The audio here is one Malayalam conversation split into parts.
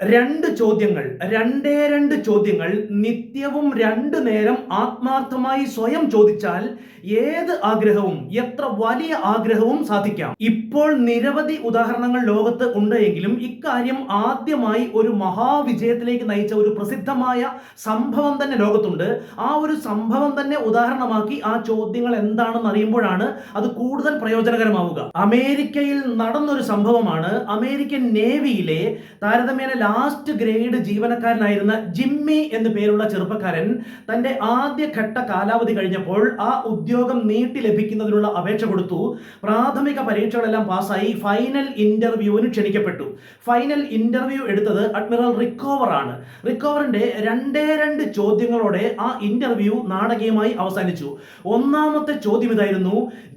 രണ്ട് ചോദ്യങ്ങൾ, രണ്ട് ചോദ്യങ്ങൾ നിത്യവും രണ്ടു നേരം ആത്മാർത്ഥമായി സ്വയം ചോദിച്ചാൽ ഏത് ആഗ്രഹവും, എത്ര വലിയ ആഗ്രഹവും സാധിക്കാം. ഇപ്പോൾ നിരവധി ഉദാഹരണങ്ങൾ ലോകത്ത് ഉണ്ട് എങ്കിലും ഇക്കാര്യം ആദ്യമായി ഒരു മഹാവിജയത്തിലേക്ക് നയിച്ച ഒരു പ്രസിദ്ധമായ സംഭവം തന്നെ ലോകത്തുണ്ട്. ആ ഒരു സംഭവം തന്നെ ഉദാഹരണമാക്കി ആ ചോദ്യങ്ങൾ എന്താണെന്ന് അറിയുമ്പോഴാണ് അത് കൂടുതൽ പ്രയോജനകരമാവുക. അമേരിക്കയിൽ നടന്നൊരു സംഭവമാണ്. അമേരിക്കൻ നേവിയിലെ താരതമ്യേന ലാസ്റ്റ് ഗ്രേഡ് ജീവനക്കാരനായിരുന്ന ജിമ്മി എന്നു പേരുള്ള ചെറുപ്പക്കാരൻ തന്റെ ആദ്യഘട്ട കാലാവധി കഴിഞ്ഞപ്പോൾ ആ ഉദ്യോഗം നീട്ടി ലഭിക്കുന്നതിനുള്ള അപേക്ഷ കൊടുത്തു. പ്രാഥമിക പരീക്ഷകളെല്ലാം പാസ്സായി ഫൈനൽ ഇന്റർവ്യൂവിന് ക്ഷണിക്കപ്പെട്ടു. ഫൈനൽ ഇന്റർവ്യൂ എടുത്തത് അഡ്മിറൽ റിക്കോവർ ആണ്. റിക്കോവറിന്റെ രണ്ട് ചോദ്യങ്ങളോടെ ആ ഇന്റർവ്യൂ നാടകീയമായി അവസാനിച്ചു. ഒന്നാമത്തെ ചോദ്യം ഇതായിരുന്നു: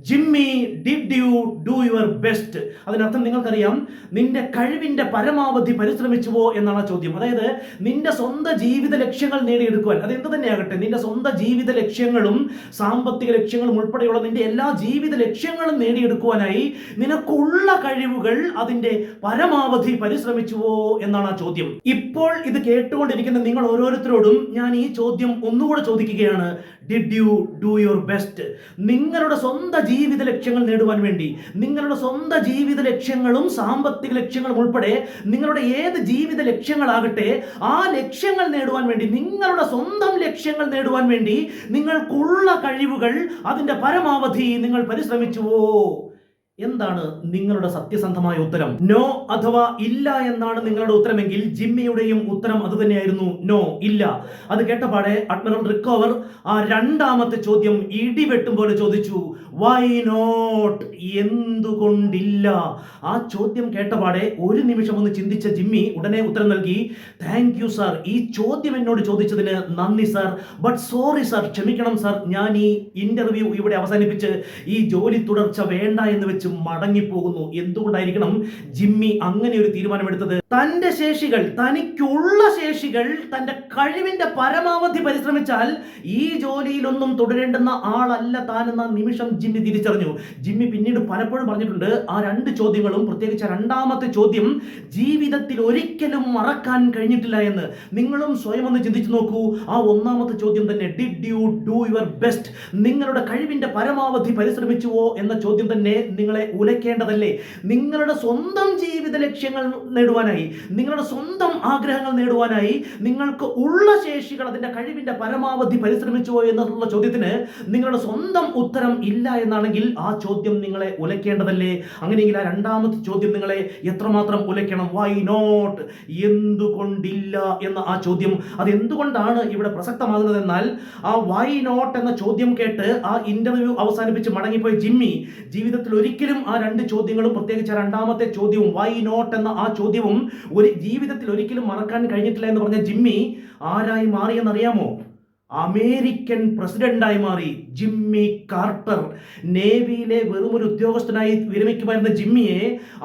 Jimmy, did you do your best? അതിനർത്ഥം നിങ്ങൾക്കറിയാം, നിന്റെ കഴിവിന്റെ പരമാവധി പരിശ്രമിച്ചുവോ എന്നാണ് ചോദ്യം. അതായത് നിന്റെ സ്വന്തം ജീവിത ലക്ഷ്യങ്ങൾ നേടിയെടുക്കുവാൻ, അത് എന്ത് തന്നെയാകട്ടെ, നിന്റെ സ്വന്തം ജീവിത ലക്ഷ്യങ്ങളും സാമ്പത്തിക ലക്ഷ്യങ്ങളും ഉൾപ്പെടെയുള്ള നിന്റെ എല്ലാ ജീവിത ലക്ഷ്യങ്ങളും നേടിയെടുക്കുവാനായി നിനക്കുള്ള കഴിവുകൾ അതിന്റെ പരമാവധി പരിശ്രമിച്ചുവോ എന്നാണ് ആ ചോദ്യം. ഇപ്പോൾ ഇത് കേട്ടുകൊണ്ടിരിക്കുന്ന നിങ്ങൾ ഓരോരുത്തരോടും ഞാൻ ഈ ചോദ്യം ഒന്നുകൂടെ ചോദിക്കുകയാണ്: did you do your best? നിങ്ങളുടെ സ്വന്തം ജീവിത ലക്ഷ്യങ്ങൾ നേടുവാൻ വേണ്ടി, നിങ്ങളുടെ സ്വന്തം ജീവിത ലക്ഷ്യങ്ങളും സാമ്പത്തിക ലക്ഷ്യങ്ങളും ഉൾപ്പെടെ നിങ്ങളുടെ ഏത് ജീവിത ലക്ഷ്യങ്ങളാകട്ടെ, ആ ലക്ഷ്യങ്ങൾ നേടുവാൻ വേണ്ടി, നിങ്ങളുടെ സ്വന്തം ലക്ഷ്യങ്ങൾ നേടുവാൻ വേണ്ടി നിങ്ങൾക്കുള്ള കഴിവുകൾ അതിന്റെ പരമാവധി നിങ്ങൾ പരിശ്രമിച്ചുവോ? എന്താണ് നിങ്ങളുടെ സത്യസന്ധമായ ഉത്തരം? നോ അഥവാ ഇല്ല എന്നാണ് നിങ്ങളുടെ ഉത്തരമെങ്കിൽ ജിമ്മിയുടെയും ഉത്തരം അത് തന്നെയായിരുന്നു, നോ, ഇല്ല. അത് കേട്ടപാടെ അഡ്മിറൽ റിക്കോവർ ആ രണ്ടാമത്തെ ചോദ്യം ഇടിവെട്ടും പോലെ ചോദിച്ചു: വൈ നോട്ട്? എന്തുകൊണ്ടില്ല? ആ ചോദ്യം കേട്ടപാടെ ഒരു നിമിഷം ഒന്ന് ചിന്തിച്ച ജിമ്മി ഉടനെ ഉത്തരം നൽകി: താങ്ക് യു സാർ, ഈ ചോദ്യം എന്നോട് ചോദിച്ചതിന് നന്ദി സാർ, ബട്ട് സോറി സാർ, ക്ഷമിക്കണം സാർ, ഞാൻ ഈ ഇന്റർവ്യൂ ഇവിടെ അവസാനിപ്പിച്ച് ഈ ജോലി തുടർച്ച വേണ്ട എന്ന് വെച്ച് മടങ്ങിപ്പോകുന്നു. എന്തുകൊണ്ടായിരിക്കണം ജിമ്മി അങ്ങനെ ഒരു തീരുമാനമെടുത്തത്? തന്റെ ശേഷികൾ, തനിക്കുള്ള ശേഷികൾ, തന്റെ കഴിവിന്റെ പരമാവധി പരിശ്രമിച്ചാൽ ഈ ജോലിയിലൊന്നും തുടരേണ്ടുന്ന ആളല്ല താനെന്ന നിമിഷം ജിമ്മി തിരിച്ചറിഞ്ഞു. ജിമ്മി പിന്നീട് പലപ്പോഴും പറഞ്ഞിട്ടുണ്ട്, ആ രണ്ട് ചോദ്യങ്ങളും, പ്രത്യേകിച്ച് രണ്ടാമത്തെ ചോദ്യം ജീവിതത്തിൽ ഒരിക്കലും മറക്കാൻ കഴിഞ്ഞിട്ടില്ല എന്ന്. നിങ്ങളും സ്വയം ഒന്ന് ചിന്തിച്ചു നോക്കൂ. ആ ഒന്നാമത്തെ ചോദ്യം തന്നെ, did you do your best? നിങ്ങളുടെ കഴിവിന്റെ പരമാവധി പരിശ്രമിച്ചുവോ എന്ന ചോദ്യം തന്നെ നിങ്ങളെ ഉലയ്ക്കേണ്ടതല്ലേ? നിങ്ങളുടെ സ്വന്തം ജീവിത ലക്ഷ്യങ്ങൾ നേടുവാനായി, നിങ്ങളുടെ സ്വന്തം ആഗ്രഹങ്ങൾ നേടുവാനായി നിങ്ങൾക്ക് ഉള്ള ശേഷികൾ, അതിന്റെ കഴിവിന്റെ പരമാവധി പരിശ്രമിച്ചുവോ എന്നുള്ള ചോദ്യത്തിന് നിങ്ങളുടെ സ്വന്തം ഉത്തരം ഇല്ല എന്നാണെങ്കിൽ ആ ചോദ്യം നിങ്ങളെ ഉലയ്ക്കേണ്ടതല്ലേ? അങ്ങനെയെങ്കിൽ ആ രണ്ടാമത്തെ ചോദ്യം നിങ്ങളെ എത്രമാത്രം ഉലയ്ക്കണം? Why not? എന്തുകൊണ്ടില്ല എന്ന ആ ചോദ്യം, അത് എന്തുകൊണ്ടാണ് ഇവിടെ പ്രസക്തമാകുന്നത് എന്നാൽ, ആ വൈ നോട്ട് എന്ന ചോദ്യം കേട്ട് ആ ഇന്റർവ്യൂ അവസാനിപ്പിച്ച് മടങ്ങിപ്പോയ ജിമ്മി ജീവിതത്തിൽ ഒരിക്കലും ആ രണ്ട് ചോദ്യങ്ങളും, പ്രത്യേകിച്ച് രണ്ടാമത്തെ ചോദ്യവും വൈ നോട്ട് എന്ന ആ ചോദ്യവും ഒരു ജീവിതത്തിൽ ഒരിക്കലും മറക്കാൻ കഴിഞ്ഞിട്ടില്ല എന്ന് പറഞ്ഞ ജിമ്മി ആരായി മാറിയെന്നറിയാമോ? അമേരിക്കൻ പ്രസിഡന്റായി മാറി. Jimmy quarter. നേവിയിലെ വെറും ഒരു ഉദ്യോഗസ്ഥനായി വിരമിക്കുമായിരുന്ന ജിമ്മിയെ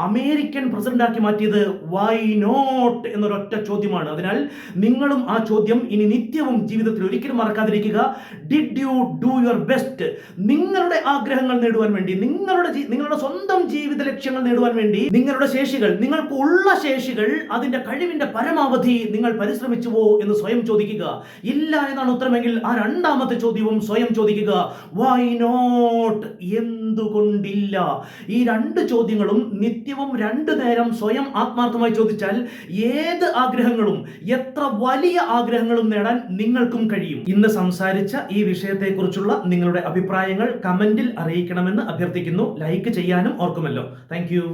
അമേരിക്കൻ പ്രസിഡന്റാക്കി മാറ്റിയത് വൈ നോട്ട് എന്നൊരൊറ്റ ചോദ്യമാണ്. അതിനാൽ നിങ്ങളും ആ ചോദ്യം ഇനി നിത്യവും ജീവിതത്തിൽ ഒരിക്കലും മറക്കാതിരിക്കുക. Did you do your best? നിങ്ങളുടെ ആഗ്രഹങ്ങൾ നേടുവാൻ വേണ്ടി, നിങ്ങളുടെ സ്വന്തം ജീവിത ലക്ഷ്യങ്ങൾ നേടുവാൻ വേണ്ടി നിങ്ങളുടെ ശേഷികൾ, നിങ്ങൾക്ക് ഉള്ള ശേഷികൾ, അതിന്റെ കഴിവിന്റെ പരമാവധി നിങ്ങൾ പരിശ്രമിച്ചുവോ എന്ന് സ്വയം ചോദിക്കുക. ഇല്ല എന്നാണ് ഉത്തരം എങ്കിൽ ആ രണ്ടാമത്തെ ചോദ്യവും സ്വയം ചോദിക്കുക: വൈ നോട്ട്? എന്തുകൊണ്ടില്ല? ഈ രണ്ട് ചോദ്യങ്ങളും നിത്യവും രണ്ടു നേരം സ്വയം ആത്മാർത്ഥമായി ചോദിച്ചാൽ ഏത് ആഗ്രഹങ്ങളും, എത്ര വലിയ ആഗ്രഹങ്ങളും നേടാൻ നിങ്ങൾക്കും കഴിയും. ഇന്ന് സംസാരിച്ച ഈ വിഷയത്തെക്കുറിച്ചുള്ള നിങ്ങളുടെ അഭിപ്രായങ്ങൾ കമന്റിൽ അറിയിക്കണമെന്ന് അഭ്യർത്ഥിക്കുന്നു. ലൈക്ക് ചെയ്യാനും ഓർക്കുമല്ലോ. Thank you.